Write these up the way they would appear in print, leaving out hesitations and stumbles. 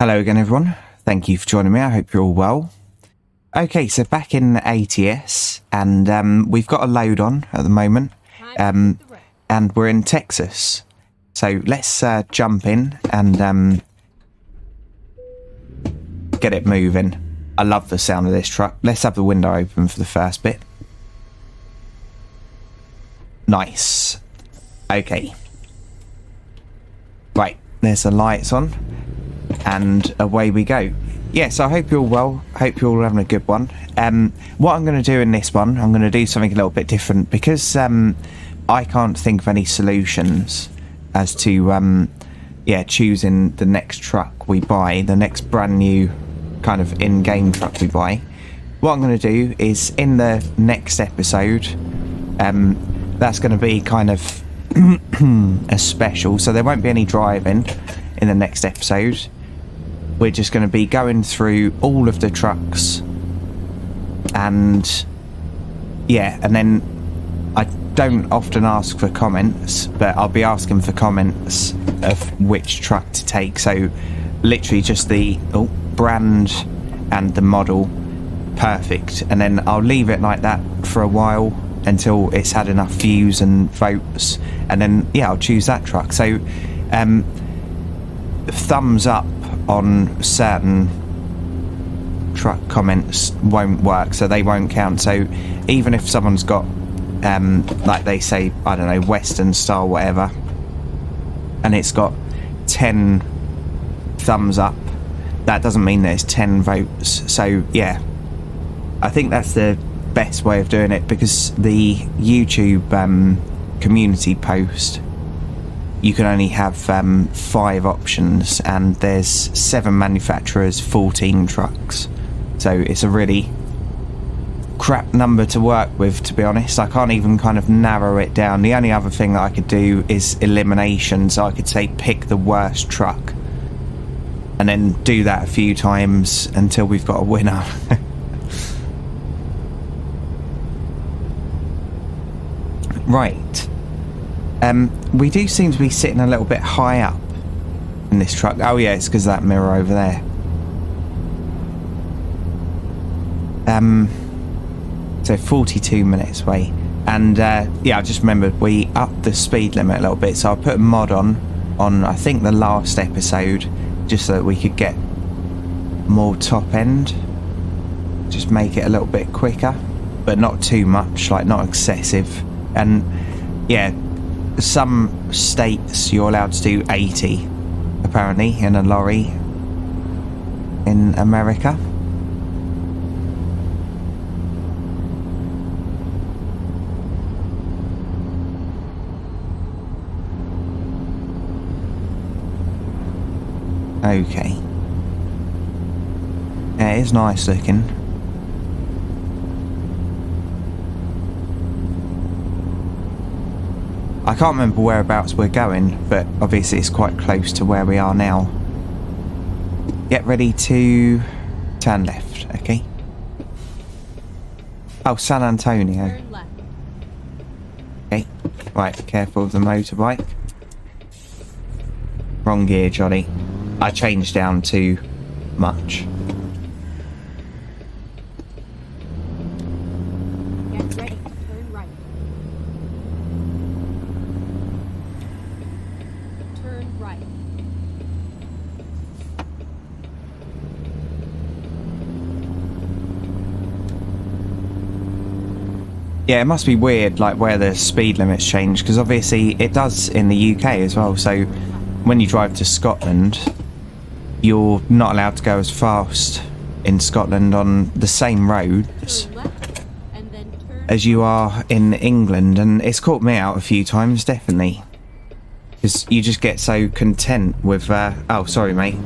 Hello again, everyone. Thank you for joining me. I hope you're all well. Okay, so back in ATS, and we've got a load on at the moment, and we're in Texas. So let's jump in and get it moving. I love the sound of this truck. Let's have the window open for the first bit. Nice. Okay. Right, there's the lights on. And away we go. Yes, I hope you're all well. Hope you're all having a good one. What I'm going to do in this one, I'm going to do something a little bit different because I can't think of any solutions as to choosing the next truck we buy, the next brand new kind of in-game truck we buy. What I'm going to do is in the next episode, that's going to be kind of a special, so there won't be any driving in the next episode. We're just going to be going through all of the trucks and then I don't often ask for comments, but I'll be asking for comments of which truck to take. So literally just the brand and the model, perfect, and then I'll leave it like that for a while until it's had enough views and votes, and then I'll choose that truck. So thumbs up on certain truck comments won't work, so they won't count. So even if someone's got like they say, I don't know, Western style whatever, and it's got 10 thumbs up, that doesn't mean there's 10 votes. So yeah, I think that's the best way of doing it, because the YouTube community post, you can only have 5 options, and there's 7 manufacturers, 14 trucks. So it's a really crap number to work with, to be honest. I can't even kind of narrow it down. The only other thing that I could do is elimination. So I could say pick the worst truck and then do that a few times until we've got a winner. Right. We do seem to be sitting a little bit high up in this truck. Oh yeah, it's because of that mirror over there. So 42 minutes away. And I just remembered we upped the speed limit a little bit. So I put a mod on I think the last episode, just so that we could get more top end. Just make it a little bit quicker, but not too much, like not excessive. And yeah, some states you're allowed to do 80 apparently in a lorry in America. Okay, yeah, it is nice looking. I can't remember whereabouts we're going, but obviously it's quite close to where we are now. Get ready to turn left, okay? Oh, San Antonio. Turn left. Okay, right, careful of the motorbike. Wrong gear, Johnny. I changed down too much. Get ready to turn right. Turn right. Yeah, it must be weird, like where the speed limits change, because obviously it does in the UK as well. So when you drive to Scotland, you're not allowed to go as fast in Scotland on the same roads Turn left and then turn as you are in England, and it's caught me out a few times, definitely, because you just get so content with oh sorry mate,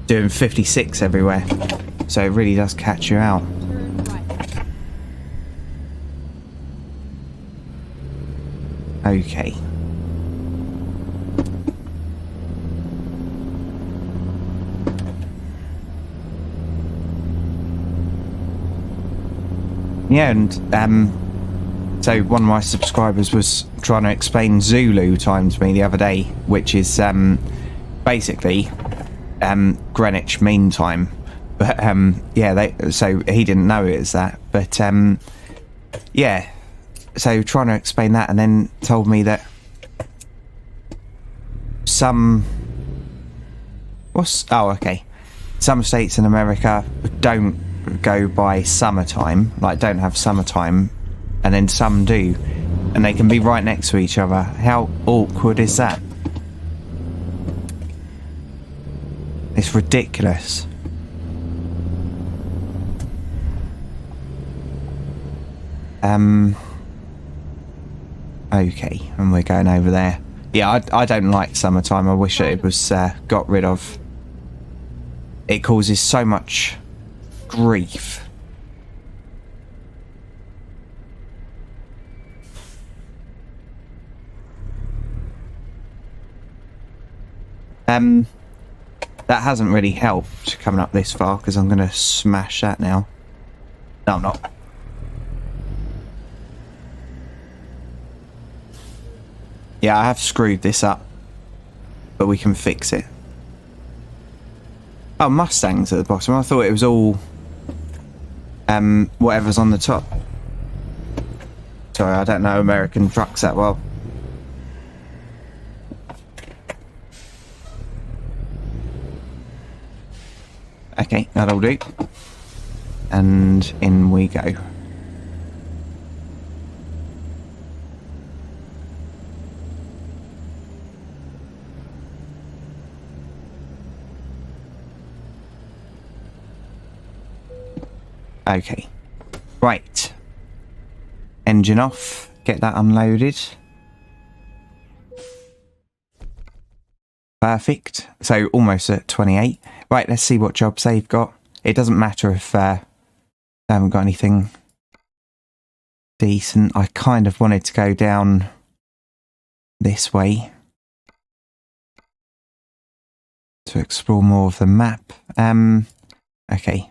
doing 56 everywhere, so it really does catch you out. turn right. Okay. Yeah, and so one of my subscribers was trying to explain Zulu time to me the other day, which is basically Greenwich Mean Time. But yeah, so he didn't know it as that. But yeah, so trying to explain that, and then told me that some states in America don't go by summertime, like don't have summertime, and then some do, and they can be right next to each other. How awkward is that? It's ridiculous. Okay, and we're going over there. Yeah, I don't like summertime. I wish it was got rid of. It causes so much grief. That hasn't really helped coming up this far, because I'm going to smash that now. No, I'm not. Yeah, I have screwed this up, but we can fix it. Oh, Mustangs at the bottom. I thought it was all whatever's on the top. Sorry, I don't know American trucks that well. Okay, that'll do. And in we go. Okay. Right. Engine off. Get that unloaded. Perfect. So almost at 28. Right, let's see what jobs they've got. It doesn't matter if they haven't got anything decent. I kind of wanted to go down this way to explore more of the map. Okay.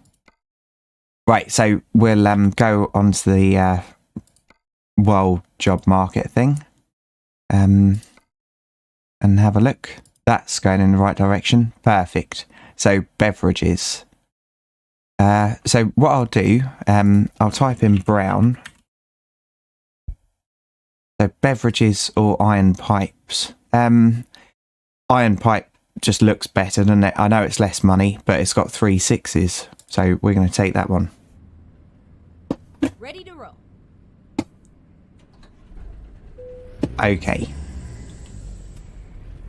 Right, so we'll go onto the world job market thing and have a look. That's going in the right direction. Perfect. So beverages. So what I'll do, I'll type in brown. So beverages or iron pipes. Iron pipe just looks better, doesn't it? I know it's less money, but it's got 3 6s. So we're going to take that one. Ready to roll. Okay.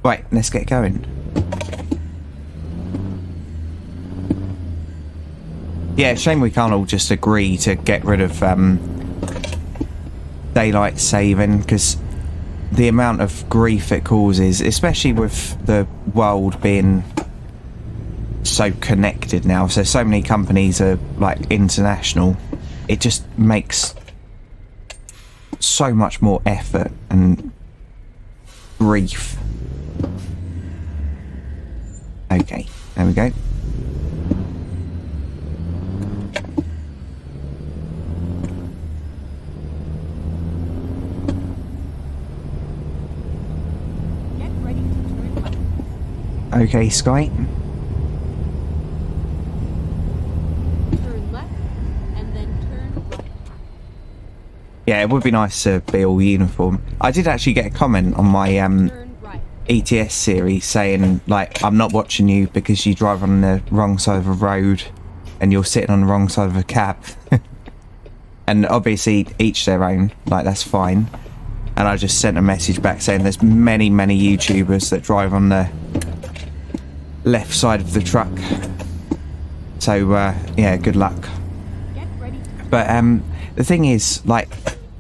Right, let's get going. Yeah, shame we can't all just agree to get rid of daylight saving, because the amount of grief it causes, especially with the world being so connected now, so many companies are like international, it just makes so much more effort and grief. Okay, there we go. Get ready to turn left. Okay, Sky. Turn left, and then turn right. Yeah, it would be nice to be all uniform. I did actually get a comment on my Turn right. ETS series saying, like, I'm not watching you because you drive on the wrong side of a road and you're sitting on the wrong side of a cab. And obviously each their own, like, that's fine. And I just sent a message back saying there's many YouTubers that drive on the left side of the truck. So yeah, good luck. Get ready. But the thing is, like,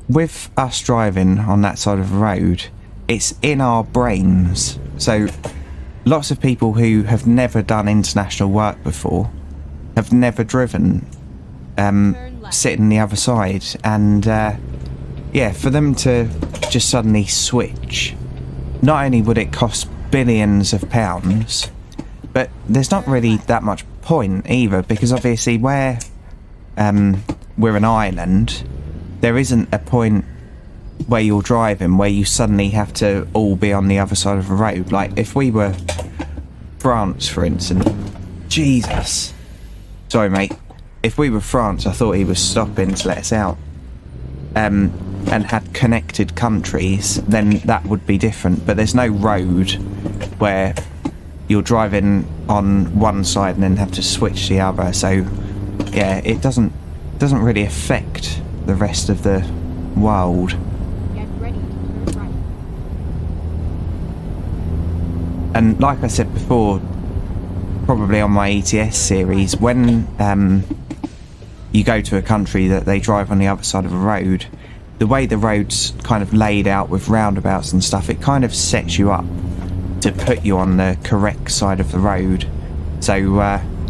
with us driving on that side of the road, it's in our brains. So lots of people who have never done international work before, have never driven, sit on the other side, and yeah, for them to just suddenly switch, not only would it cost billions of pounds, but there's not really that much point either, because obviously we're an island. There isn't a point where you're driving where you suddenly have to all be on the other side of the road. Like, if we were France, for instance. Jesus. Sorry, mate. If we were France, I thought he was stopping to let us out. And had connected countries, then that would be different. But there's no road where you're driving on one side and then have to switch to the other. So, yeah, it doesn't really affect the rest of the world. Get ready to turn right. And like I said before, probably on my ETS series, when you go to a country that they drive on the other side of a road, the way the road's kind of laid out with roundabouts and stuff, it kind of sets you up to put you on the correct side of the road. So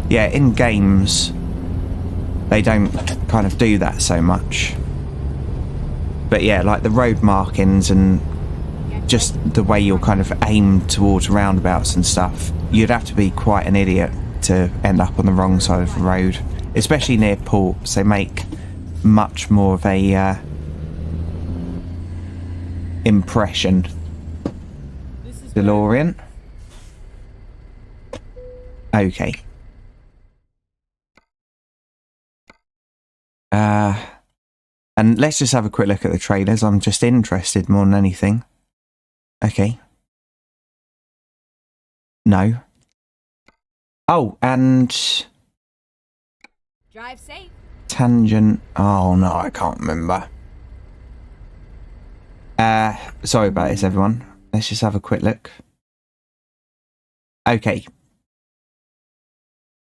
yeah, in games they don't kind of do that so much. But yeah, like the road markings and just the way you're kind of aimed towards roundabouts and stuff, you'd have to be quite an idiot to end up on the wrong side of the road, especially near ports. They make much more of a impression. DeLorean. Okay. And let's just have a quick look at the trailers. I'm just interested more than anything. Okay. No. Oh, and Drive safe. Tangent. Oh no, I can't remember. Sorry about this, everyone. Let's just have a quick look. Okay.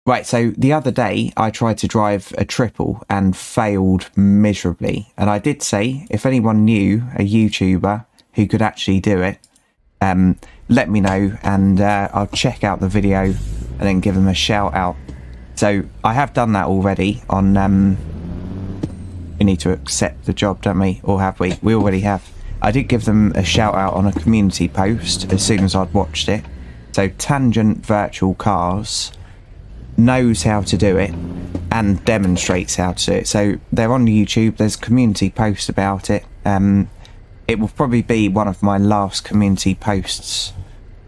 Right, so the other day I tried to drive a triple and failed miserably. And I did say, if anyone knew a YouTuber who could actually do it, let me know and I'll check out the video and then give them a shout out. So I have done that already on... we need to accept the job, don't we? Or have we? We already have. I did give them a shout out on a community post as soon as I'd watched it. So Tangent Virtual Cars knows how to do it and demonstrates how to do it. So they're on YouTube. There's a community post about it. It will probably be one of my last community posts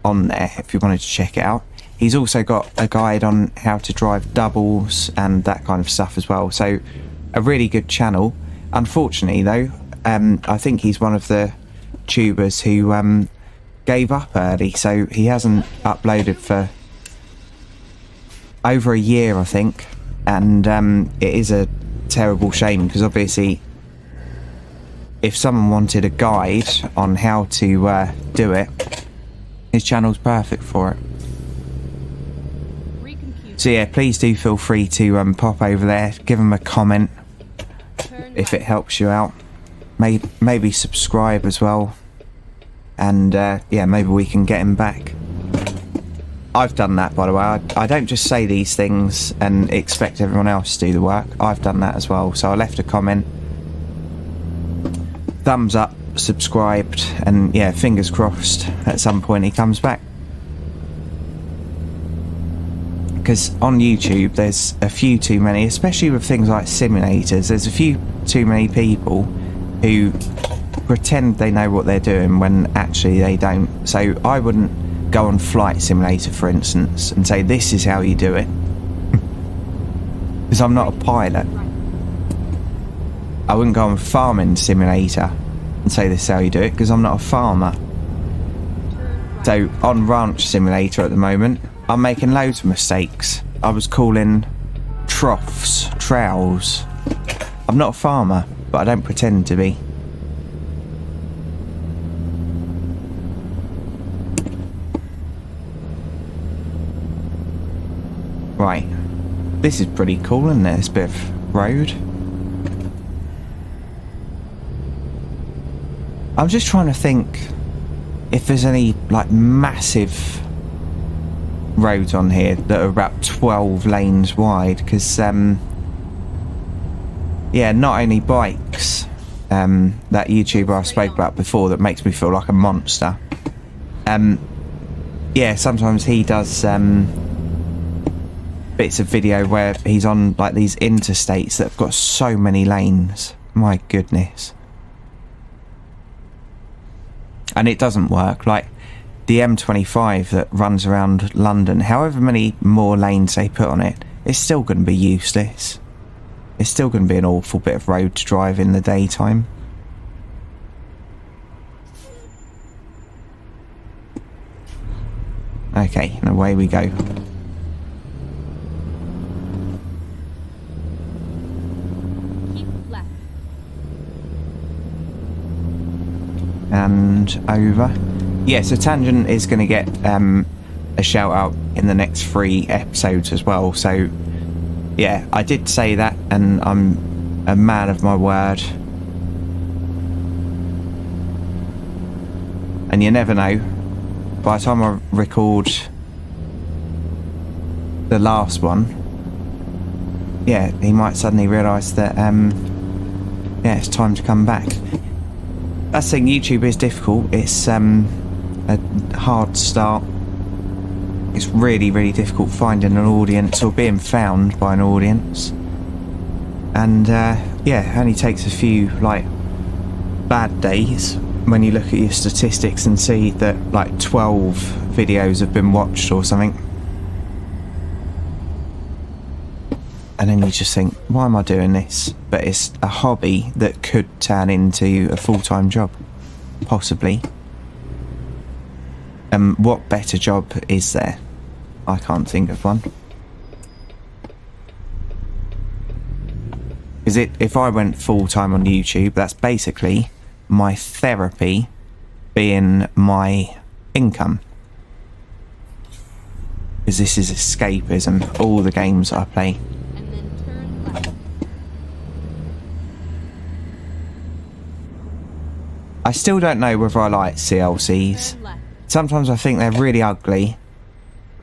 on there if you wanted to check it out. He's also got a guide on how to drive doubles and that kind of stuff as well. So a really good channel. Unfortunately though, I think he's one of the tubers who gave up early, so he hasn't uploaded for over a year, I think. And it is a terrible shame because obviously if someone wanted a guide on how to do it, his channel's perfect for it. So yeah, please do feel free to pop over there, give him a comment if it helps you out. Maybe subscribe as well, and yeah, maybe we can get him back. I've done that, by the way. I don't just say these things and expect everyone else to do the work. I've done that as well. So I left a comment, thumbs up, subscribed, and yeah, fingers crossed at some point he comes back. Because on YouTube there's a few too many, especially with things like simulators, there's a few too many people who pretend they know what they're doing when actually they don't. So I wouldn't go on Flight Simulator, for instance, and say this is how you do it. Because I'm not a pilot. I wouldn't go on Farming Simulator and say this is how you do it, because I'm not a farmer. So on Ranch Simulator at the moment, I'm making loads of mistakes. I was calling troughs trowels. I'm not a farmer, but I don't pretend to be. Right. This is pretty cool, isn't it? This bit of road. I'm just trying to think if there's any, like, massive roads on here that are about 12 lanes wide, because yeah, not only bikes, that YouTuber I spoke about before that makes me feel like a monster, yeah, sometimes he does bits of video where he's on like these interstates that have got so many lanes, my goodness, and it doesn't work. Like the M25 that runs around London, however many more lanes they put on it, it's still going to be useless. It's still going to be an awful bit of road to drive in the daytime. Okay, and away we go. Keep left. And over. Yeah, so Tangent is going to get a shout out in the next 3 episodes as well. So, yeah, I did say that, and I'm a man of my word. And you never know. By the time I record the last one, yeah, he might suddenly realise that, yeah, it's time to come back. That's the thing, YouTube is difficult. It's a hard start. It's really, really difficult finding an audience or being found by an audience. And, yeah, it only takes a few, like, bad days when you look at your statistics and see that like 12 videos have been watched or something, and then you just think, why am I doing this? But it's a hobby that could turn into a full-time job, possibly. What better job is there? I can't think of one. Is it, if I went full-time on YouTube, that's basically my therapy being my income, because this is escapism, all the games I play. And then turn left. I still don't know whether I like CLCs. Turn left. Sometimes I think they're really ugly,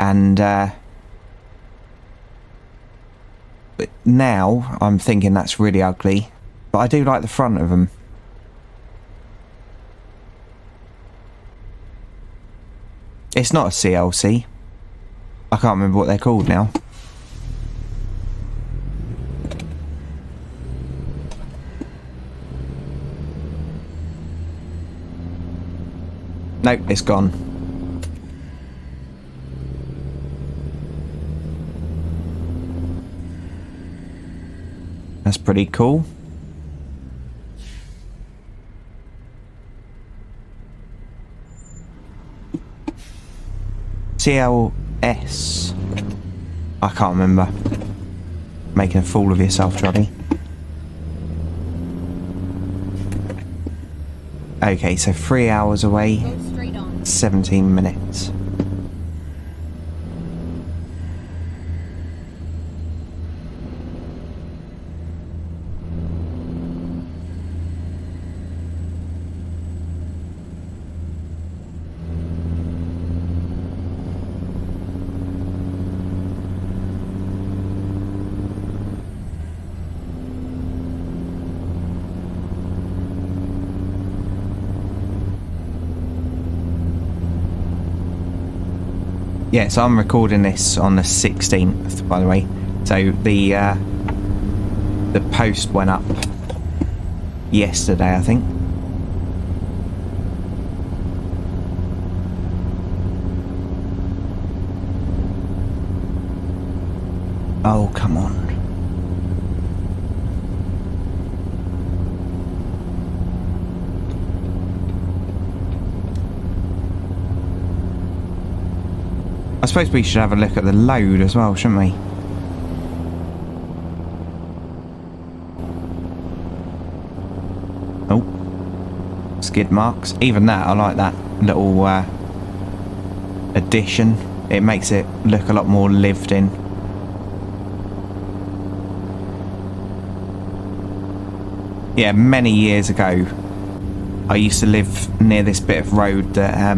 and but now I'm thinking that's really ugly, but I do like the front of them. It's not a CLC. I can't remember what they're called now. Nope, it's gone. That's pretty cool. CLS. I can't remember. Making a fool of yourself, Johnny. Okay, so 3 hours away, Go straight on. 17 minutes. Yeah, so I'm recording this on the 16th, by the way. So the post went up yesterday, I think. Oh, come on. I suppose we should have a look at the load as well, shouldn't we? Oh. Skid marks. Even that, I like that little addition. It makes it look a lot more lived in. Yeah, many years ago, I used to live near this bit of road that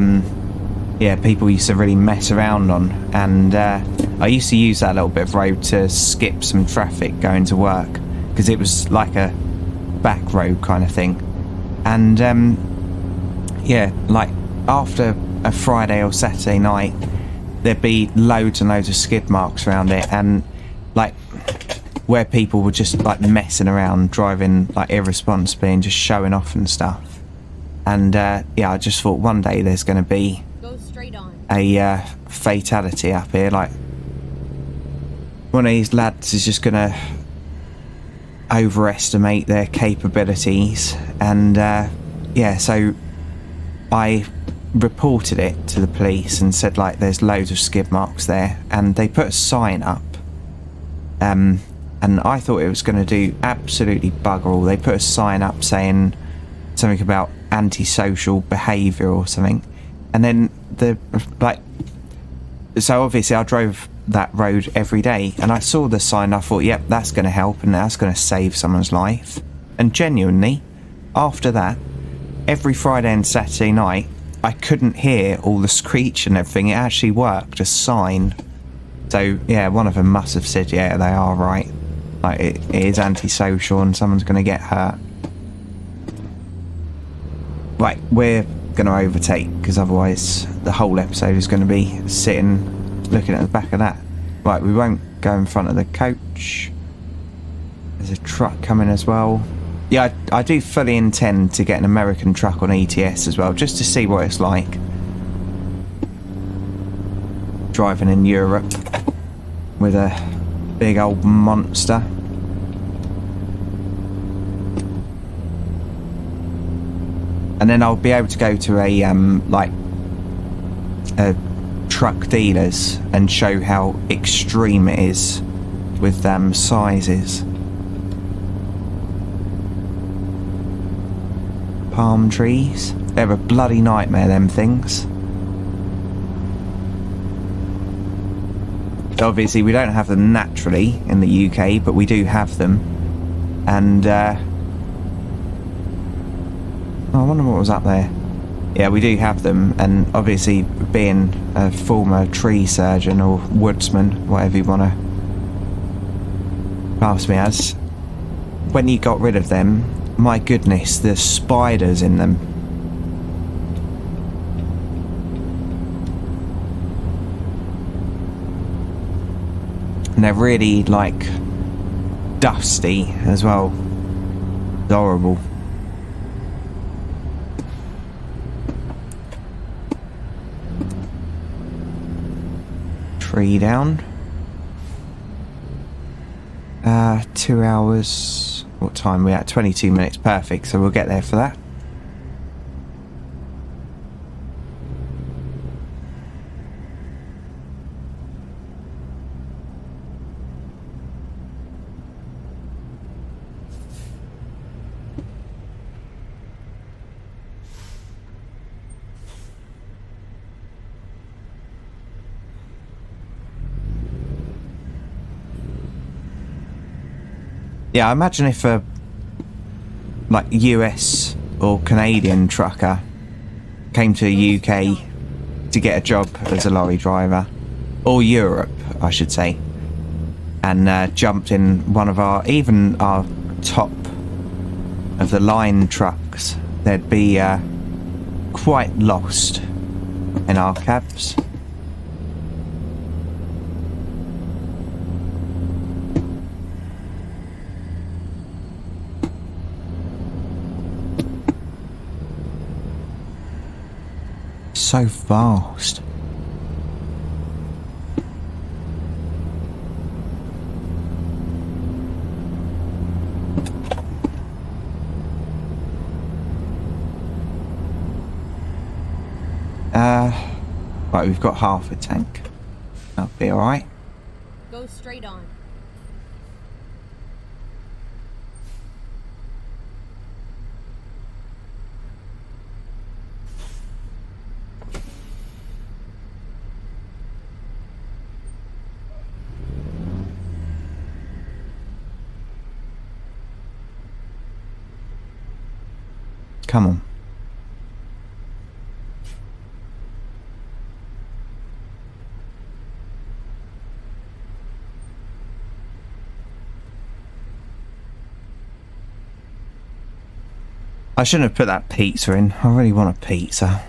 yeah, people used to really mess around on, and I used to use that little bit of road to skip some traffic going to work, because it was like a back road kind of thing. And yeah, like after a Friday or Saturday night, there'd be loads and loads of skid marks around it, and like where people were just like messing around, driving like irresponsibly and just showing off and stuff. And yeah, I just thought one day there's going to be a fatality up here. Like, one of these lads is just gonna overestimate their capabilities, and yeah, so I reported it to the police and said, like, there's loads of skid marks there, and they put a sign up, and I thought it was going to do absolutely bugger all. They put a sign up saying something about antisocial behaviour or something, and then so obviously I drove that road every day, and I saw the sign. I thought, yep, that's going to help, and that's going to save someone's life. And genuinely, after that, every Friday and Saturday night, I couldn't hear all the screech and everything. It actually worked, a sign. So yeah, one of them must have said, yeah, they are right, like it is antisocial and someone's going to get hurt. Right, we're going to overtake, because otherwise the whole episode is going to be sitting looking at the back of that. Right, we won't go in front of the coach. There's a truck coming as well. Yeah, I do fully intend to get an American truck on ETS as well, just to see what it's like driving in Europe with a big old monster. And then I'll be able to go to a truck dealers and show how extreme it is with sizes. Palm trees. They're a bloody nightmare, them things. Obviously we don't have them naturally in the UK, but we do have them. And I wonder what was up there. Yeah, we do have them, and obviously being a former tree surgeon or woodsman, whatever you want to class me as, when you got rid of them, my goodness, there's spiders in them. And they're really, like, dusty as well. It's horrible. Tree down. 2 hours. What time are we at? 22 minutes. Perfect. So we'll get there for that. Yeah, I imagine if a like US or Canadian trucker came to the UK to get a job as a lorry driver, or Europe, I should say, and jumped in one of even our top of the line trucks, they'd be quite lost in our cabs. So fast. Right, we've got half a tank. That'll be alright. Go straight on. Come on. I shouldn't have put that pizza in. I really want a pizza.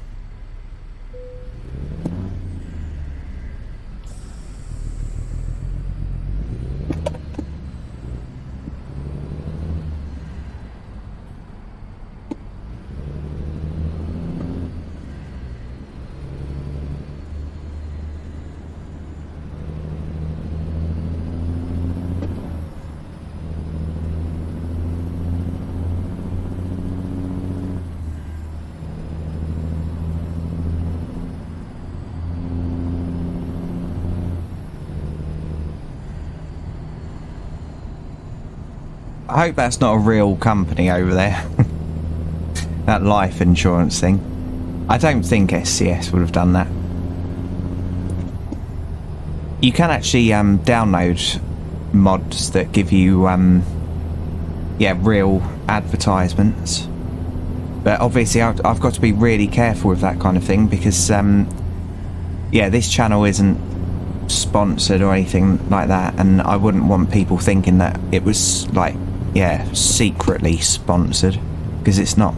I hope that's not a real company over there. That life insurance thing. I don't think SCS would have done that. You can actually download mods that give you yeah, real advertisements. But obviously I've got to be really careful with that kind of thing because yeah, this channel isn't sponsored or anything like that, and I wouldn't want people thinking that it was like, yeah, secretly sponsored, because it's not.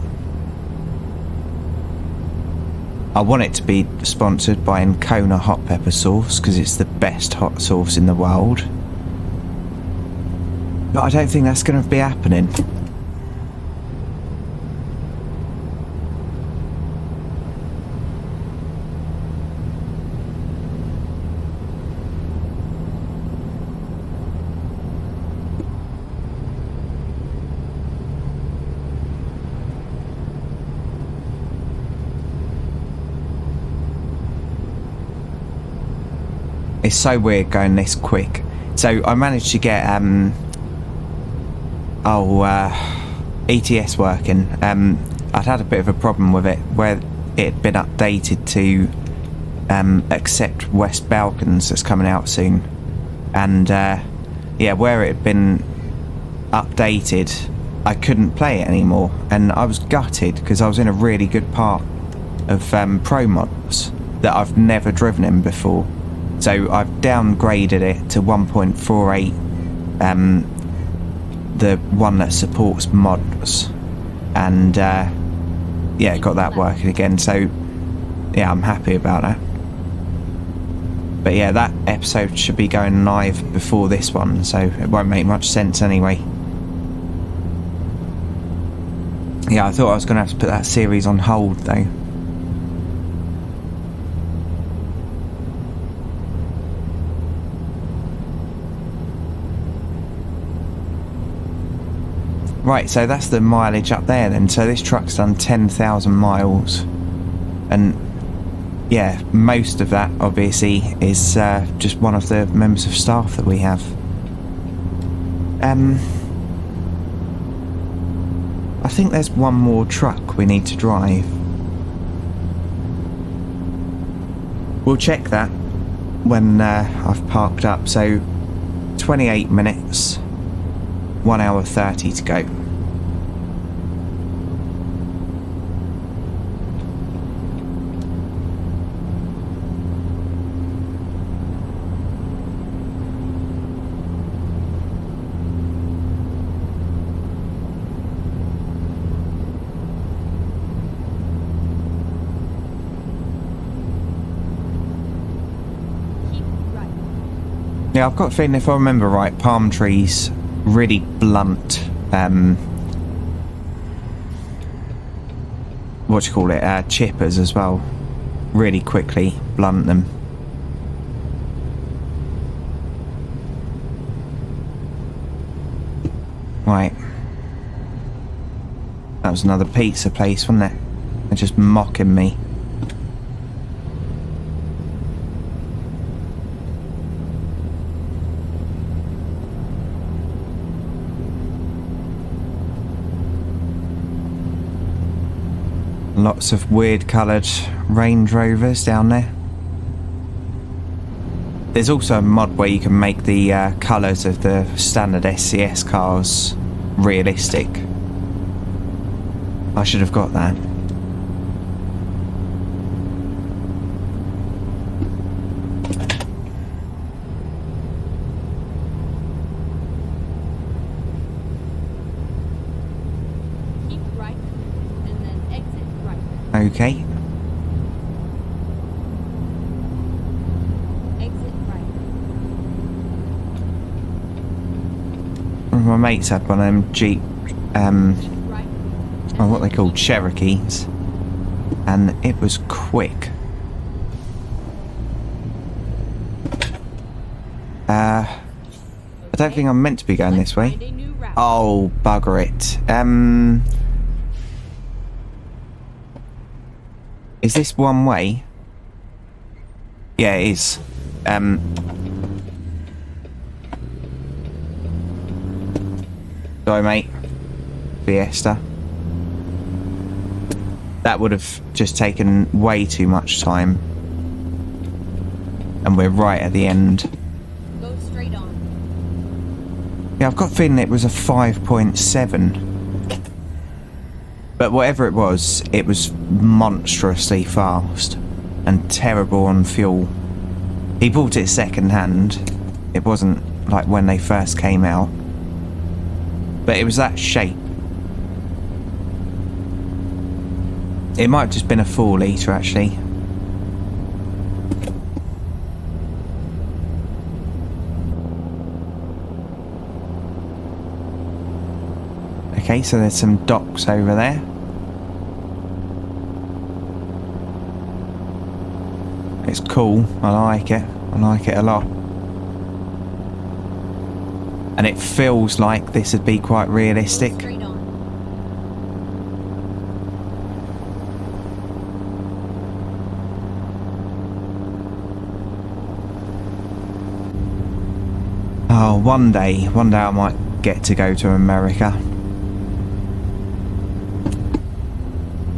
I want it to be sponsored by Ancona hot pepper sauce because it's the best hot sauce in the world. But I don't think that's going to be happening. It's so weird going this quick. So I managed to get ETS working. I'd had a bit of a problem with it where it had been updated to accept West Balkans that's coming out soon, and yeah, where it had been updated I couldn't play it anymore, and I was gutted because I was in a really good part of ProMods that I've never driven in before. So I've downgraded it to 1.48, the one that supports mods, and yeah, got that working again. So yeah, I'm happy about that. But yeah, that episode should be going live before this one, so it won't make much sense anyway. Yeah, I thought I was going to have to put that series on hold though. Right, so that's the mileage up there then. So this truck's done 10,000 miles. And yeah, most of that obviously is just one of the members of staff that we have. I think there's one more truck we need to drive. We'll check that when I've parked up. So 28 minutes, 1 hour 30 to go. Yeah, I've got a feeling if I remember right, palm trees really blunt, what do you call it, chippers as well, really quickly blunt them. Right, that was another pizza place, wasn't it? They're just mocking me. Lots of weird coloured Range Rovers down there. There's also a mod where you can make the colours of the standard SCS cars realistic. I should have got that. Keep right and then exit right. Okay. Exit right. My mates had one of them Jeep, Right. oh, what they called Cherokees, and it was quick. I don't think I'm meant to be going this way. Find a new route. Oh, bugger it. Is this one way? Yeah, it is. So Sorry, mate. Fiesta. That would have just taken way too much time. And we're right at the end. Go straight on. Yeah, I've got a feeling it was a 5.7. But whatever it was monstrously fast. And terrible on fuel. He bought it second hand. It wasn't like when they first came out. But it was that shape. It might have just been a 4 litre actually. Okay, so there's some docks over there. It's cool. I like it. I like it a lot. And it feels like this would be quite realistic. Go straight on. Oh, one day I might get to go to America.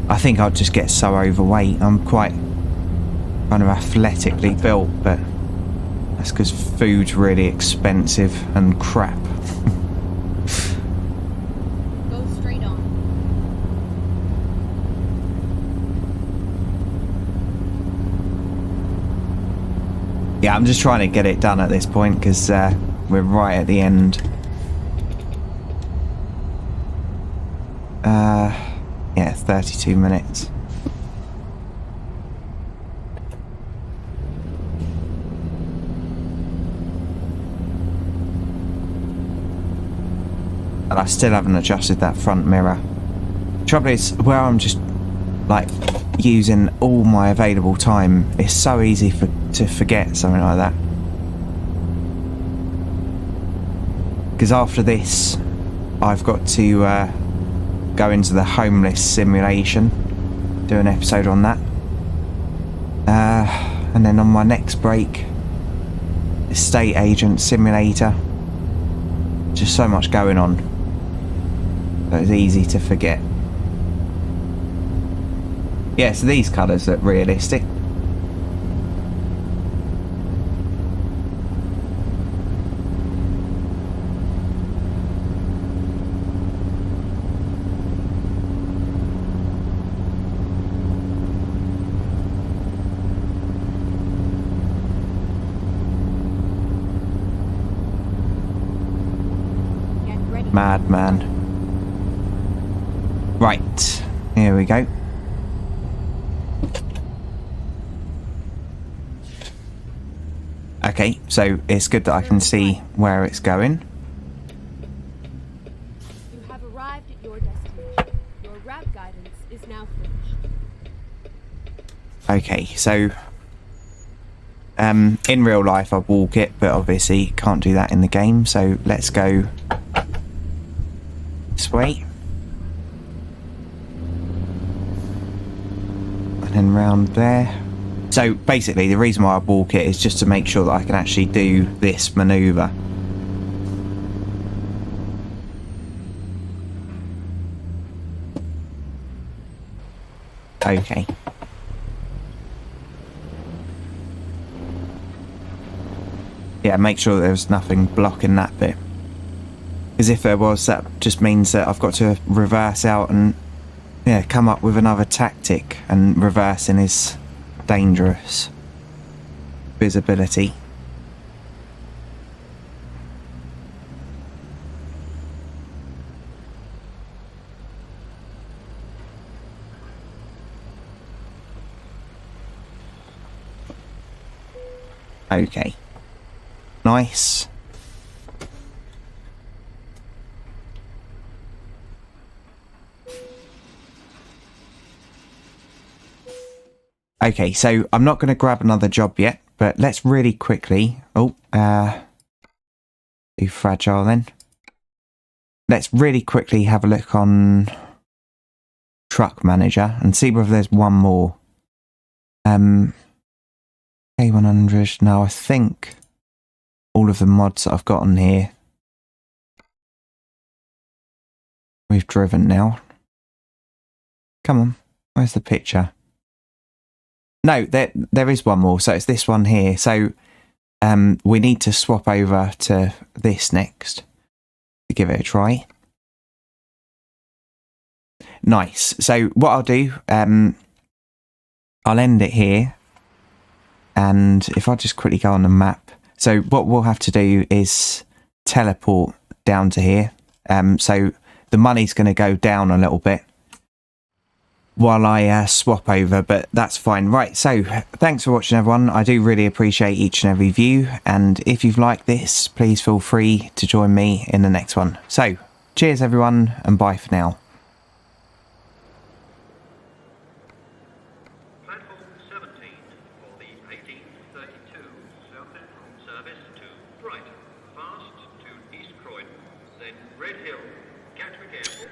I think I'll just get so overweight. I'm quite kind of athletically built, but that's because food's really expensive and crap. Go straight on. Yeah, I'm just trying to get it done at this point because we're right at the end. Yeah, 32 minutes. And I still haven't adjusted that front mirror. Trouble is, where I'm just like using all my available time, it's so easy to forget something like that. Because after this, I've got to go into the homeless simulation, do an episode on that. And then on my next break, estate agent simulator. Just so much going on. So it's easy to forget. Yeah, so these colours look realistic. Get ready. Madman. Right, here we go. Okay, so it's good that I can see where it's going. You have arrived at your destination. Your route guidance is now finished. Okay, so in real life I walk it, but obviously can't do that in the game, so let's go this way. And then round there. So basically the reason why I walk it is just to make sure that I can actually do this manoeuvre. Okay. Yeah, make sure there's nothing blocking that bit. Because if there was, that just means that I've got to reverse out and yeah, come up with another tactic, and reversing is dangerous. Visibility. Okay. Nice. Okay, so I'm not going to grab another job yet, but let's really quickly... Oh, too fragile then. Let's really quickly have a look on Truck Manager and see whether there's one more. K100, no, I think all of the mods that I've got on here we've driven now. Come on, where's the picture? No, there is one more. So it's this one here. So we need to swap over to this next to give it a try. Nice. So what I'll do, I'll end it here. And if I just quickly go on the map. So what we'll have to do is teleport down to here. So the money's going to go down a little bit while I swap over, but that's fine. Right, so thanks for watching, everyone. I do really appreciate each and every view, and if you've liked this, please feel free to join me in the next one. So cheers, everyone, and bye for now. Platform 17 for the 1832 South Central service to Brighton, fast to East Croydon, then Red Hill, Gatwick Airport.